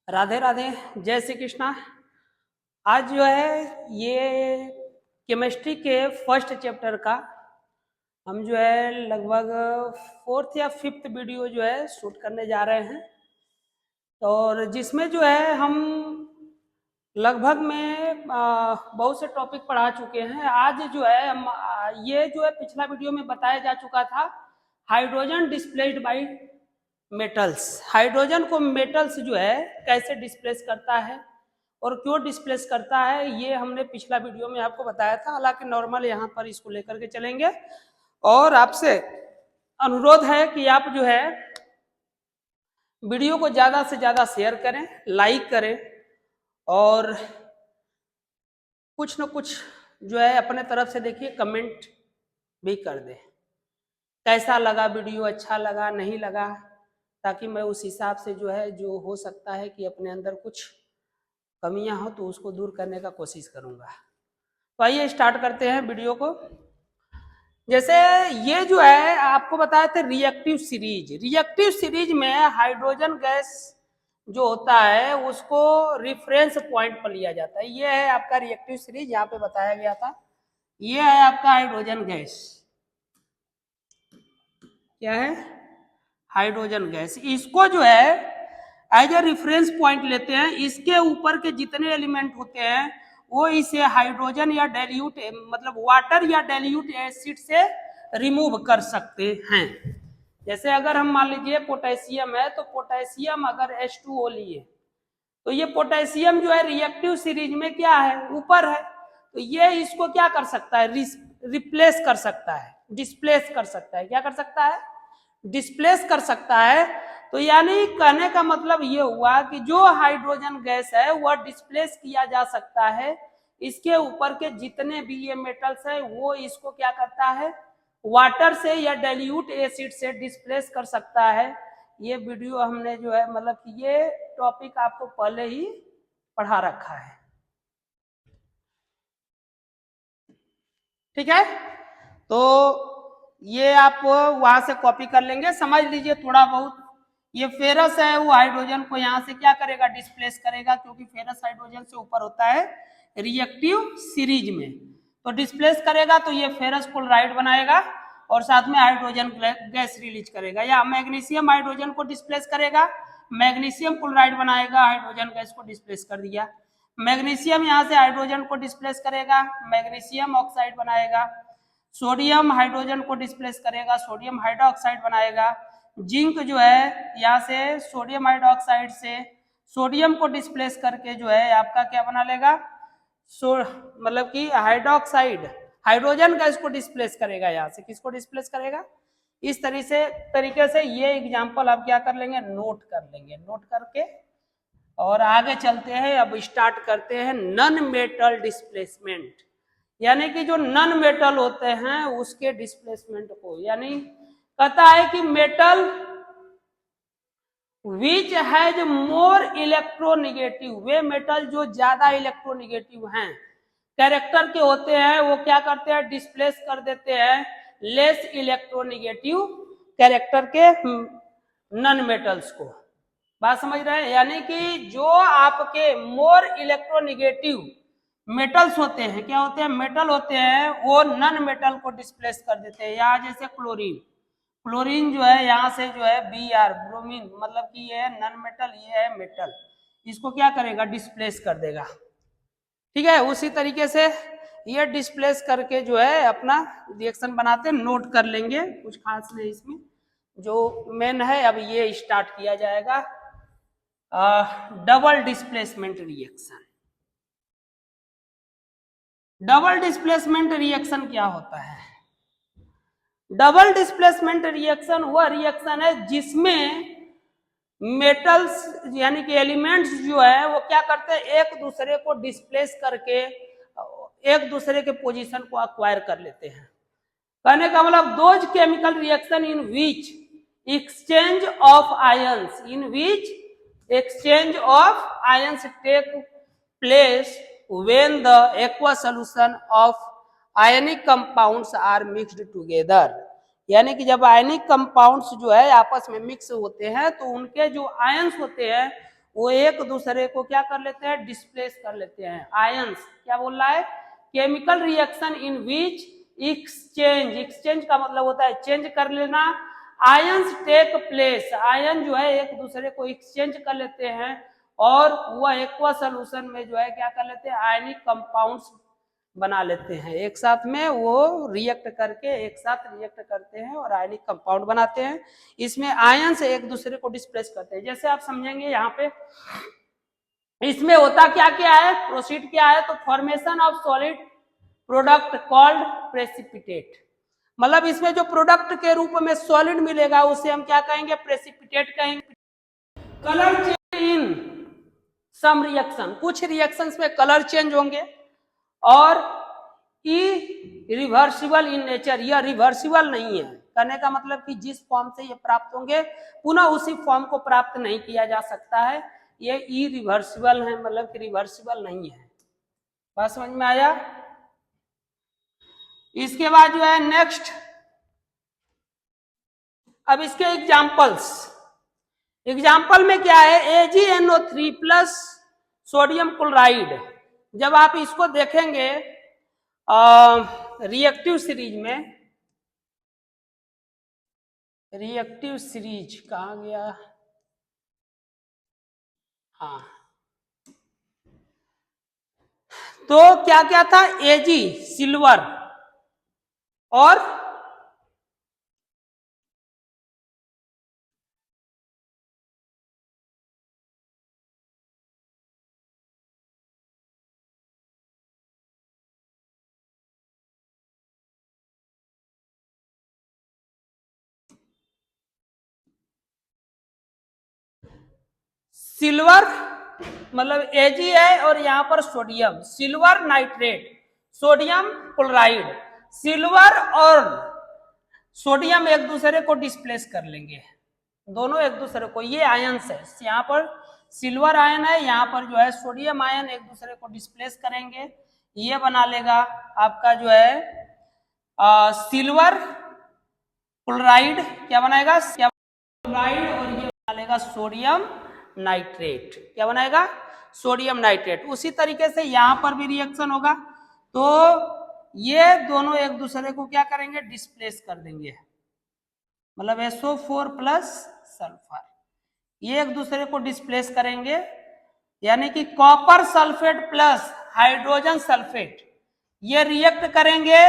राधे राधे, जय श्री कृष्णा। आज जो है ये केमिस्ट्री के फर्स्ट चैप्टर का हम जो है लगभग फोर्थ या फिफ्थ वीडियो जो है शूट करने जा रहे हैं, और जिसमें जो है हम लगभग में बहुत से टॉपिक पढ़ा चुके हैं। आज जो है हम ये जो है पिछला वीडियो में बताया जा चुका था, hydrogen displaced by metals. Hydrogen को मेटल्स जो है कैसे डिस्प्लेस करता है और क्यों डिस्प्लेस करता है, ये हमने पिछला वीडियो में आपको बताया था। हालांकि नॉर्मल यहाँ पर इसको लेकर के चलेंगे, और आपसे अनुरोध है कि आप जो है वीडियो को ज़्यादा से ज़्यादा शेयर करें, लाइक करें, और कुछ न कुछ जो है अपने तरफ से देखिए कमेंट भी कर दें। कैसा लगा वीडियो, अच्छा लगा नहीं लगा, ताकि मैं उस हिसाब से जो है जो हो सकता है कि अपने अंदर कुछ कमियां हो तो उसको दूर करने का कोशिश करूंगा। तो आइए स्टार्ट करते हैं वीडियो को। जैसे ये जो है आपको बताया था रिएक्टिव सीरीज। रिएक्टिव सीरीज में हाइड्रोजन गैस जो होता है उसको रिफरेंस पॉइंट पर लिया जाता है। ये है आपका रिएक्टिव सीरीज, यहाँ पे बताया गया था। ये है आपका हाइड्रोजन गैस। क्या है? Hydrogen gas. इसको जो है एज ए रिफरेंस पॉइंट लेते हैं। इसके ऊपर के जितने एलिमेंट होते हैं वो इसे हाइड्रोजन या डाइल्यूट मतलब वाटर या डाइल्यूट एसिड से रिमूव कर सकते हैं। जैसे अगर हम मान लीजिए पोटेशियम है, तो पोटेशियम अगर H2O लिए तो ये पोटेशियम जो है रिएक्टिव सीरीज में क्या है, ऊपर है, तो ये इसको क्या कर सकता है, रिप्लेस कर सकता है, डिस्प्लेस कर सकता है। क्या कर सकता है? डिस्प्लेस कर सकता है। तो यानी कहने का मतलब ये हुआ कि जो हाइड्रोजन गैस है वह डिस्प्लेस किया जा सकता है। इसके ऊपर के जितने भी ये मेटल्स है वो इसको क्या करता है, वाटर से या डाइल्यूट एसिड से डिस्प्लेस कर सकता है। ये वीडियो हमने जो है मतलब कि ये टॉपिक आपको पहले ही पढ़ा रखा है, ठीक है। तो ये आप वहां से कॉपी कर लेंगे, समझ लीजिए थोड़ा बहुत। ये फेरस है, वो हाइड्रोजन को यहाँ से क्या करेगा, डिस्प्लेस करेगा, क्योंकि फेरस हाइड्रोजन से ऊपर होता है रिएक्टिव सीरीज में। तो डिस्प्लेस करेगा तो ये फेरस क्लोराइड बनाएगा और साथ में हाइड्रोजन गैस रिलीज करेगा। या मैग्नीशियम हाइड्रोजन को डिस्प्लेस करेगा, मैग्नीशियम क्लोराइड बनाएगा, हाइड्रोजन गैस को डिस्प्लेस कर दिया। मैग्नीशियम यहाँ से हाइड्रोजन को डिस्प्लेस करेगा, मैग्नीशियम ऑक्साइड बनाएगा। सोडियम हाइड्रोजन को डिस्प्लेस करेगा, सोडियम हाइड्रोक्साइड बनाएगा। जिंक जो है यहाँ से सोडियम हाइड्रोक्साइड से सोडियम को डिस्प्लेस करके जो है आपका क्या बना लेगा, मतलब कि हाइड्रोक्साइड, हाइड्रोजन गैस को डिस्प्लेस करेगा। यहाँ से किसको डिस्प्लेस करेगा? इस तरीके से ये एग्जाम्पल आप क्या कर लेंगे, नोट कर लेंगे। नोट करके और आगे चलते हैं। अब स्टार्ट करते हैं नॉन मेटल डिस्प्लेसमेंट, यानी कि जो नॉन मेटल होते हैं उसके डिस्प्लेसमेंट को। यानी कहता है कि metal which has more electronegative, way metal जो ज्यादा इलेक्ट्रोनिगेटिव हैं, कैरेक्टर के होते हैं, वो क्या करते हैं, डिस्प्लेस कर देते हैं लेस इलेक्ट्रोनिगेटिव कैरेक्टर के नॉन मेटल्स को। बात समझ रहे हैं? यानी कि जो आपके मोर इलेक्ट्रोनिगेटिव मेटल्स होते हैं, क्या होते हैं, मेटल होते हैं, वो नॉन मेटल को डिस्प्लेस कर देते हैं। यहाँ जैसे क्लोरीन, क्लोरीन जो है यहाँ से जो है Br ब्रोमीन, मतलब कि ये है नॉन मेटल, ये है मेटल, इसको क्या करेगा, डिस्प्लेस कर देगा, ठीक है। उसी तरीके से ये डिस्प्लेस करके जो है अपना रिएक्शन बनाते हैं। नोट कर लेंगे, कुछ खास नहीं इसमें, जो मेन है अब ये स्टार्ट किया जाएगा। Double displacement reaction. Double displacement reaction क्या होता है? डबल डिस्प्लेसमेंट रिएक्शन वह रिएक्शन है जिसमें मेटल्स यानी कि एलिमेंट्स जो है वो क्या करते हैं, एक दूसरे को डिस्प्लेस करके एक दूसरे के पोजीशन को अक्वायर कर लेते हैं। कहने का मतलब those chemical reaction in which exchange of ions, in which exchange of ions take place when the aqueous solution of ionic compounds are mixed together। यानी कि जब आयनिक कंपाउंड्स जो है आपस में मिक्स होते हैं तो उनके जो आयंस होते हैं वो एक दूसरे को क्या कर लेते हैं, डिस्प्लेस कर लेते हैं। आयंस क्या बोल रहा है, chemical reaction in which exchange, exchange का मतलब होता है चेंज कर लेना, आयंस टेक प्लेस, आयन जो है एक दूसरे को एक्सचेंज कर लेते हैं और वह एक्वा सोल्यूशन में जो है क्या कर लेते हैं, आयनिक कंपाउंड्स बना लेते हैं, एक साथ में वो रिएक्ट करके एक साथ रिएक्ट करते हैं और आयनिक कंपाउंड बनाते हैं। इसमें आयन से एक दूसरे को डिस्प्लेस करते हैं। जैसे आप समझेंगे यहाँ पे इसमें होता क्या क्या है, प्रोसीड क्या है, तो formation of solid product called precipitate, मतलब इसमें जो प्रोडक्ट के रूप में सॉलिड मिलेगा उसे हम क्या कहेंगे, प्रेसिपिटेट कहेंगे। Colour change in some reaction, कुछ रिएक्शंस में कलर चेंज होंगे और रिवर्सिबल इन नेचर, यह रिवर्सिबल नहीं है, करने का मतलब कि जिस फॉर्म से ये प्राप्त होंगे पुनः उसी फॉर्म को प्राप्त नहीं किया जा सकता है, ये इरिवर्सिबल है, मतलब कि रिवर्सिबल नहीं है। बात समझ में आया। इसके बाद जो है नेक्स्ट, अब इसके एग्जाम्पल्स, एग्जाम्पल में क्या है, AgNO3 प्लस सोडियम क्लोराइड, जब आप इसको देखेंगे रिएक्टिव सीरीज में, रिएक्टिव सीरीज कहाँ गया, हाँ, तो क्या क्या था, Ag सिल्वर और सिल्वर मतलब Ag है और यहां पर sodium, silver nitrate, sodium chloride, silver और सोडियम एक दूसरे को डिस्प्लेस कर लेंगे, दोनों एक दूसरे को, ये आयंस है, यहाँ पर सिल्वर आयन है, यहाँ पर जो है सोडियम आयन, एक दूसरे को डिस्प्लेस करेंगे, ये बना लेगा आपका जो है सिल्वर क्लोराइड, क्या बनाएगा, क्लोराइड, और ये बना लेगा सोडियम नाइट्रेट, क्या बनाएगा, सोडियम नाइट्रेट। उसी तरीके से यहाँ पर भी रिएक्शन होगा, तो ये दोनों एक दूसरे को क्या करेंगे, डिस्प्लेस कर देंगे, मतलब SO4 प्लस सल्फर, ये एक दूसरे को डिस्प्लेस करेंगे, यानी कि copper sulphate plus hydrogen sulphate, ये रिएक्ट करेंगे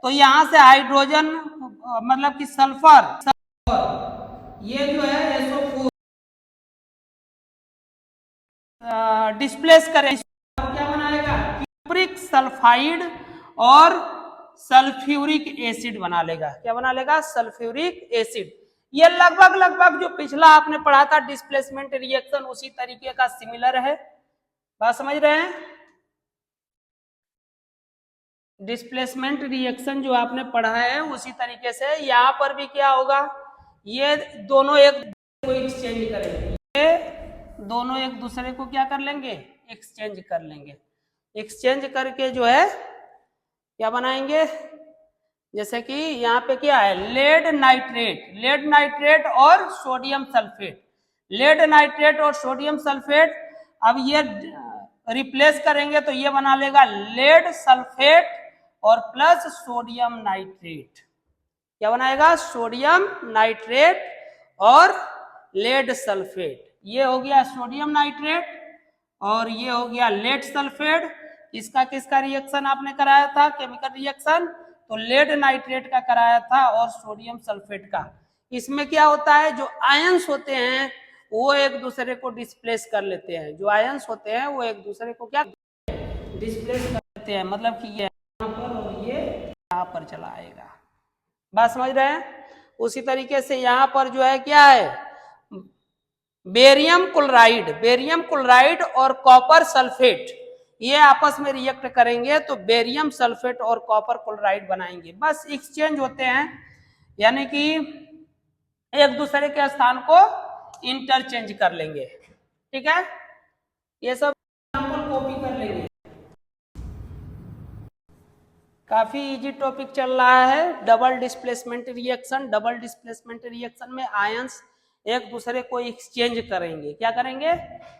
तो यहां से हाइड्रोजन मतलब कि सल्फर, ये जो है SO4 डिस्प्लेस करें, क्या बनाएगा, क्यूप्रिक सल्फाइड और सल्फ्यूरिक एसिड बना लेगा, क्या बना लेगा, सल्फ्यूरिक एसिड। ये लगभग लगभग जो पिछला आपने पढ़ा था डिस्प्लेसमेंट रिएक्शन उसी तरीके का सिमिलर है, बात समझ रहे हैं। डिस्प्लेसमेंट रिएक्शन जो आपने पढ़ा है उसी तरीके से यहाँ पर भी क्या होगा, ये दोनों एक को एक्सचेंज करेंगे, ये दोनों एक दूसरे को क्या कर लेंगे, एक्सचेंज कर लेंगे, एक्सचेंज करके जो है क्या बनाएंगे, जैसे कि यहाँ पे क्या है, लेड नाइट्रेट, लेड नाइट्रेट और सोडियम सल्फेट, लेड नाइट्रेट और सोडियम सल्फेट, अब ये रिप्लेस करेंगे तो ये बना लेगा लेड सल्फेट और प्लस सोडियम नाइट्रेट, क्या बनाएगा, सोडियम नाइट्रेट और लेड सल्फेट, ये हो गया सोडियम नाइट्रेट और ये हो गया लेड सल्फेट। इसका किसका रिएक्शन आपने कराया था, केमिकल रिएक्शन, तो लेड नाइट्रेट का कराया था और सोडियम सल्फेट का। इसमें क्या होता है, जो आयंस होते हैं वो एक दूसरे को डिस्प्लेस कर लेते हैं, जो आयंस होते हैं वो एक दूसरे को क्या डिस्प्लेस कर लेते हैं, मतलब कि ये यहाँ पर और ये यहाँ पर चला आएगा, बात समझ रहे हैं। उसी तरीके से यहाँ पर जो है क्या है, बेरियम क्लोराइड, बेरियम क्लोराइड और कॉपर सल्फेट, ये आपस में रिएक्ट करेंगे तो बेरियम सल्फेट और कॉपर क्लोराइड बनाएंगे, बस एक्सचेंज होते हैं, यानी कि एक दूसरे के स्थान को इंटरचेंज कर लेंगे, ठीक है, ये सब एग्जांपल कॉपी कर लेंगे। काफी इजी टॉपिक चल रहा है, double displacement reaction, double displacement reaction में आयंस एक दूसरे को एक्सचेंज करेंगे। क्या करेंगे?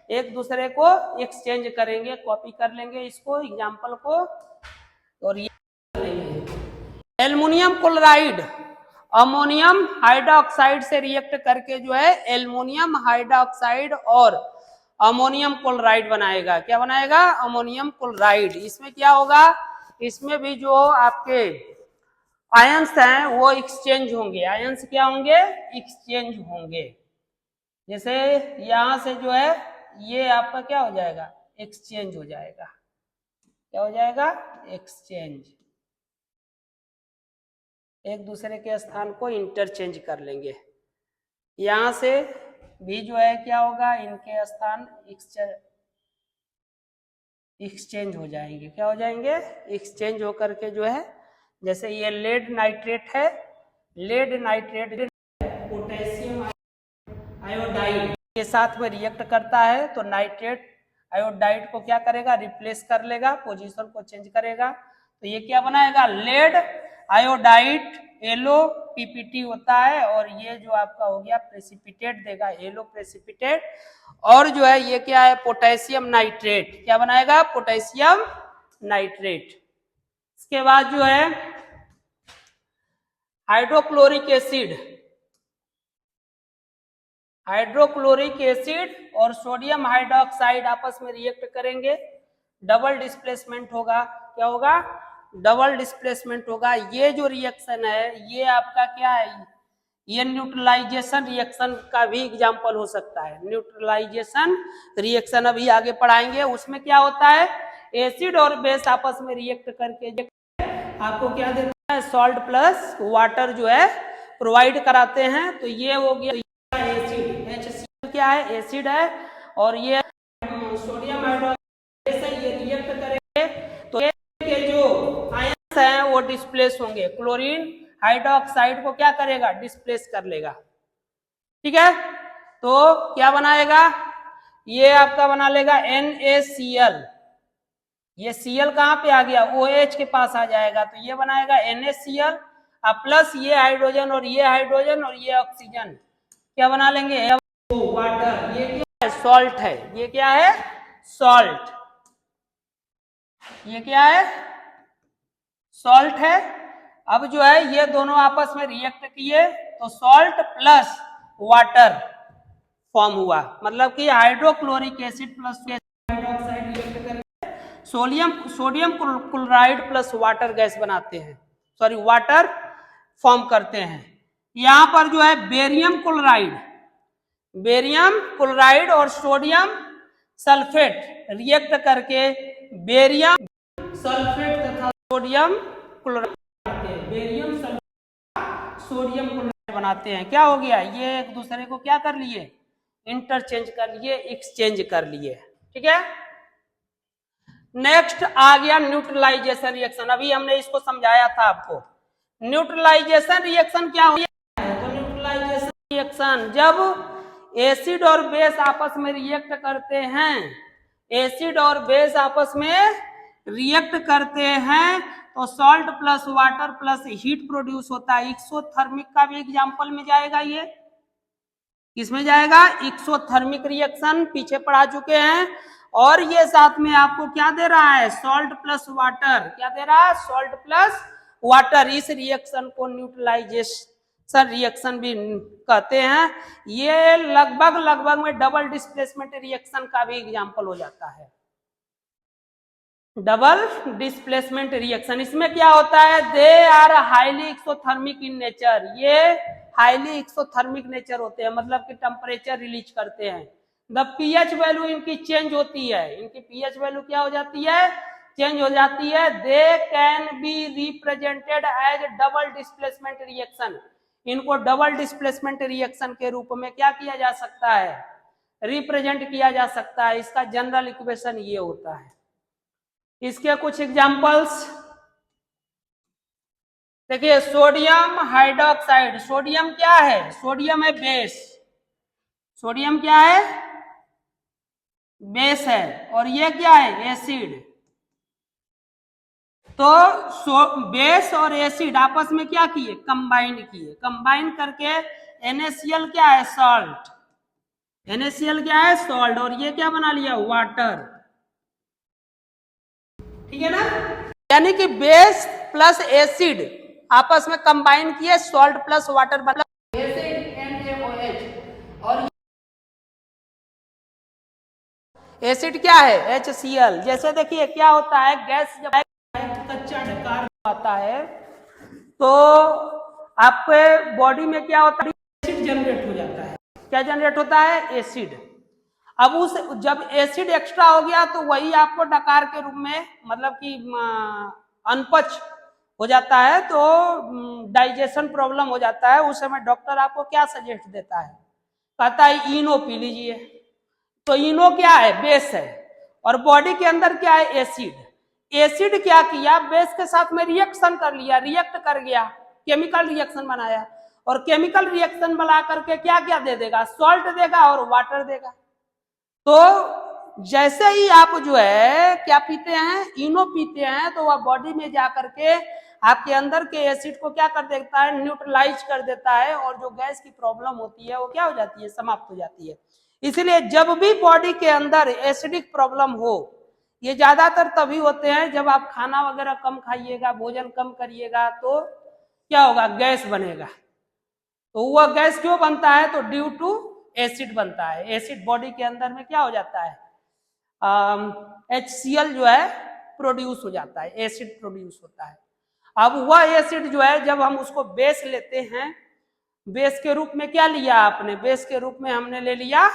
एक दूसरे को एक्सचेंज करेंगे। कॉपी कर लेंगे इसको, एग्जाम्पल को, और ये एल्युमिनियम क्लोराइड अमोनियम हाइड्रोक्साइड से रिएक्ट करके जो है एल्युमिनियम हाइड्रोक्साइड और अमोनियम क्लोराइड बनाएगा। क्या बनाएगा? Ammonium chloride. इसमें क्या होगा? इसमें भी जो आपके आयंस हैं वो एक्सचेंज होंगे। आयंस क्या होंगे? एक्सचेंज होंगे। जैसे यहां से जो है ये आपका क्या हो जाएगा? एक्सचेंज हो जाएगा। क्या हो जाएगा? एक्सचेंज। एक दूसरे के स्थान को इंटरचेंज कर लेंगे। यहां से भी जो है क्या होगा? इनके स्थान एक्सचेंज हो जाएंगे। क्या हो जाएंगे? एक्सचेंज होकर के जो है, जैसे ये लेड नाइट्रेट है, लेड नाइट्रेट पोटेशियम आयोडाइड के साथ में रिएक्ट करता है तो नाइट्रेट आयोडाइड को क्या करेगा? रिप्लेस कर लेगा, पोजीशन को चेंज करेगा। तो ये क्या बनाएगा? लेड आयोडाइड येलो पीपीटी होता है, और ये जो आपका हो गया प्रेसिपिटेट देगा, येलो प्रेसिपिटेट। और जो है ये क्या है? Potassium nitrate. क्या बनाएगा? Potassium nitrate. इसके बाद जो है हाइड्रोक्लोरिक एसिड, हाइड्रोक्लोरिक एसिड और सोडियम हाइड्रोक्साइड आपस में रिएक्ट करेंगे, डबल डिस्प्लेसमेंट होगा। क्या होगा? डबल डिस्प्लेसमेंट होगा। ये जो रिएक्शन है ये आपका क्या है? ये न्यूट्रलाइजेशन रिएक्शन का भी एग्जांपल हो सकता है। न्यूट्रलाइजेशन रिएक्शन अभी आगे पढ़ाएंगे। उसमें क्या होता है? एसिड और बेस आपस में रिएक्ट करके आपको क्या देता है? सॉल्ट प्लस वाटर जो है प्रोवाइड कराते हैं। तो ये हो गया एसिड, HCl क्या है? एसिड है। और ये सोडियम हाइड्रोक्साइड से ये रिएक्ट करेंगे तो के जो आयंस हैं वो डिस्प्लेस होंगे। क्लोरीन हाइड्रोक्साइड को क्या करेगा? डिस्प्लेस कर लेगा। ठीक है? तो क्या बनाएगा? ये आपका बना लेगा NaCl। ये Cl कहां पे आ गया? OH के पास आ जाएगा, तो ये बनाएगा NaCl प्लस ये हाइड्रोजन और ये हाइड्रोजन और ये ऑक्सीजन क्या बना लेंगे? वाटर। ये क्या है? सॉल्ट है। ये क्या है? सॉल्ट। ये क्या है? सॉल्ट है। अब जो है ये दोनों आपस में रिएक्ट किए तो सॉल्ट प्लस वाटर फॉर्म हुआ, मतलब कि hydrochloric acid plus hydroxide react करके sodium chloride plus water gas बनाते हैं, सॉरी वाटर फॉर्म करते हैं। यहां पर जो है बेरियम क्लोराइड और सोडियम सल्फेट रिएक्ट करके बेरियम सल्फेट तथा sodium chloride, barium sulphate sodium chloride बनाते हैं। क्या हो गया? ये एक दूसरे को क्या कर लिए? इंटरचेंज कर लिए, एक्सचेंज कर लिए। ठीक है? नेक्स्ट आ गया न्यूट्रलाइजेशन रिएक्शन। अभी हमने इसको समझाया था आपको। न्यूट्रलाइजेशन रिएक्शन क्या हो गया? तो न्यूट्रलाइजेशन रिएक्शन जब एसिड और बेस आपस में रिएक्ट करते हैं, एसिड और बेस आपस में रिएक्ट करते हैं तो salt plus water plus heat produce होता है। एक्सोथर्मिक का भी एग्जांपल में जाएगा। ये किसमें जाएगा? एक्सोथर्मिक रिएक्शन पीछे पढ़ा चुके हैं। और ये साथ में आपको क्या दे रहा है? Salt plus water. क्या दे रहा है? Salt plus water. इस रिएक्शन को न्यूट्रलाइजेशन रिएक्शन भी कहते हैं। ये लगभग में डबल डिस्प्लेसमेंट रिएक्शन का भी एग्जांपल हो जाता है। डबल डिस्प्लेसमेंट रिएक्शन, इसमें क्या होता है? They are highly exothermic in nature. ये हाईली एक्सोथर्मिक नेचर होते हैं, मतलब कि टेम्परेचर रिलीज करते हैं। द पीएच वैल्यू इनकी चेंज होती है। इनकी पीएच वैल्यू क्या हो जाती है? चेंज हो जाती है। They can be represented as double displacement reaction. इनको डबल डिस्प्लेसमेंट रिएक्शन के रूप में क्या किया जा सकता है? रिप्रेजेंट किया जा सकता है। इसका जनरल इक्वेशन ये होता है। इसके कुछ एग्जांपल्स देखिए। सोडियम हाइड्रोक्साइड, सोडियम क्या है? सोडियम है बेस। सोडियम क्या है? बेस है। और ये क्या है? एसिड। तो बेस और एसिड आपस में क्या किए? कंबाइन किए। कंबाइन करके NaCl क्या है? सॉल्ट। NaCl क्या है? सॉल्ट। और ये क्या बना लिया? वाटर। ठीक है ना? यानी कि बेस प्लस एसिड आपस में कंबाइन किए, सॉल्ट प्लस वाटर बना एसिड NaOH। और एसिड क्या है? HCl। जैसे देखिए क्या होता है, गैस जब कच्चा ढकार आता है तो आपके बॉडी में क्या होता है? एसिड जनरेट हो जाता है। क्या जनरेट होता है? एसिड। अब उस जब एसिड एक्स्ट्रा हो गया तो वही आपको डकार के रूप में मतलब कि अनपच हो जाता है, तो डाइजेशन प्रॉब्लम हो जाता है। उस समय डॉक्टर आपको क्या सजेस्ट देता है? कहता है इनो पी लीजिए। तो इनो क्या है? बेस है। और बॉडी के अंदर क्या है? एसिड। एसिड क्या किया? बेस के साथ में रिएक्शन कर लिया, रिएक्ट कर गया, केमिकल रिएक्शन बनाया। और केमिकल रिएक्शन बना करके क्या क्या दे देगा? सॉल्ट देगा और वाटर देगा। तो जैसे ही आप जो है क्या पीते हैं? इनो पीते हैं, तो वह बॉडी में जा करके आपके अंदर के एसिड को क्या कर देता है? न्यूट्रलाइज कर देता है। और जो गैस की प्रॉब्लम होती है वो क्या हो जाती है? समाप्त हो जाती है। इसलिए जब भी बॉडी के अंदर एसिडिक प्रॉब्लम हो, ये ज्यादातर तभी होते हैं जब आप खाना वगैरह कम खाइएगा, भोजन कम करिएगा, तो क्या होगा? गैस बनेगा। तो वह गैस क्यों बनता है? तो ड्यू टू एसिड बनता है। एसिड बॉडी के अंदर में क्या हो जाता है? HCl जो है प्रोड्यूस हो जाता है, एसिड प्रोड्यूस होता है। अब वह एसिड जो है जब हम उसको बेस लेते हैं, बेस के रूप में क्या लिया आपने? बेस के रूप में हमने ले लिया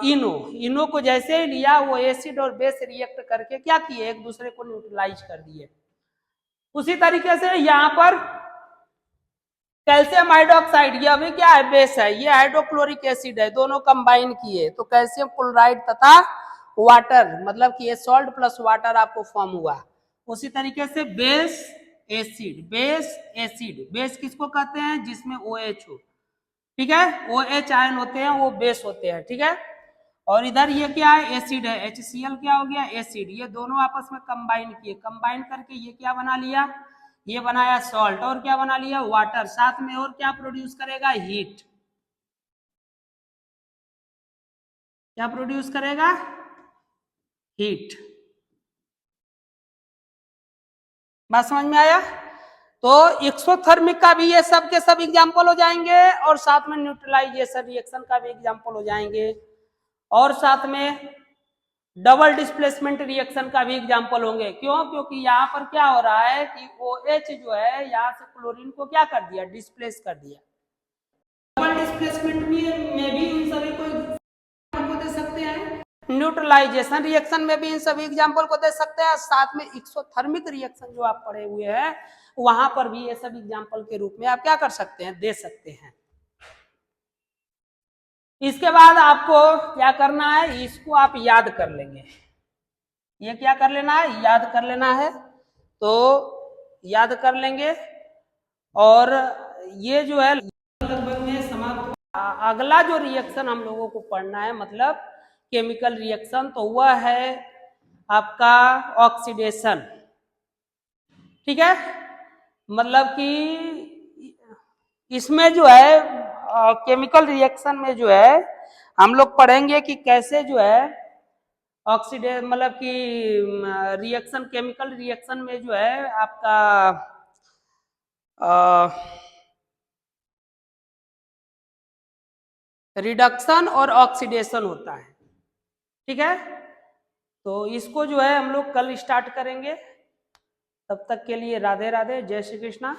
इनो। इनो को जैसे ही लिया, वो एसिड और बेस रिएक्ट करके क्या किए? एक दूसरे को न्यूट्रलाइज कर दिए। उसी तरीके से यहाँ पर कैल्शियम हाइड्रोक्साइड, यह भी क्या है? बेस है। ये हाइड्रोक्लोरिक एसिड है, दोनों कंबाइन किए तो कैल्शियम क्लोराइड तथा वाटर, मतलब कि ये सॉल्ट प्लस वाटर आपको फॉर्म हुआ। उसी तरीके से base acid, base acid. Base किसको कहते हैं? जिसमें OH हो। ठीक है, OH आयन होते हैं, वो बेस होते हैं। ठीक है। और इधर ये क्या है? एसिड है। HCl क्या हो गया? एसिड। ये दोनों आपस में कंबाइन किए, कंबाइन करके ये क्या बना लिया? ये बनाया सॉल्ट। और क्या बना लिया? वाटर। साथ में और क्या प्रोड्यूस करेगा? हीट। क्या प्रोड्यूस करेगा? हीट। बात समझ में आया? तो एक्सोथर्मिक का भी ये सब के सब एग्जाम्पल हो जाएंगे, और साथ में न्यूट्रलाइजेशन रिएक्शन का भी एग्जाम्पल हो जाएंगे, और साथ में डबल डिस्प्लेसमेंट रिएक्शन का भी एग्जाम्पल होंगे। क्यों? क्योंकि यहाँ पर क्या हो रहा है कि OH जो है यहाँ से क्लोरीन को क्या कर दिया? डिस्प्लेस कर दिया। डबल डिस्प्लेसमेंट में भी इन सभी को दे सकते हैं। न्यूट्रलाइजेशन रिएक्शन में भी इन सभी एग्जाम्पल को दे सकते हैं। साथ में एक्सोथर्मिक रिएक्शन जो आप पढ़े हुए हैं, वहां पर भी ये सब एग्जाम्पल के रूप में आप क्या कर सकते हैं? दे सकते हैं। इसके बाद आपको क्या करना है? इसको आप याद कर लेंगे। ये क्या कर लेना है? याद कर लेना है। तो याद कर लेंगे, और ये जो है लगभग में समाप्त। अगला जो रिएक्शन हम लोगों को पढ़ना है, मतलब केमिकल रिएक्शन, तो वह है आपका ऑक्सीडेशन। ठीक है, मतलब कि इसमें जो है केमिकल रिएक्शन में जो है हम लोग पढ़ेंगे कि कैसे जो है ऑक्सीडेशन, मतलब कि रिएक्शन, केमिकल रिएक्शन में जो है आपका रिडक्शन और ऑक्सीडेशन होता है। ठीक है, तो इसको जो है हम लोग कल स्टार्ट करेंगे। तब तक के लिए राधे राधे, जय श्री कृष्णा।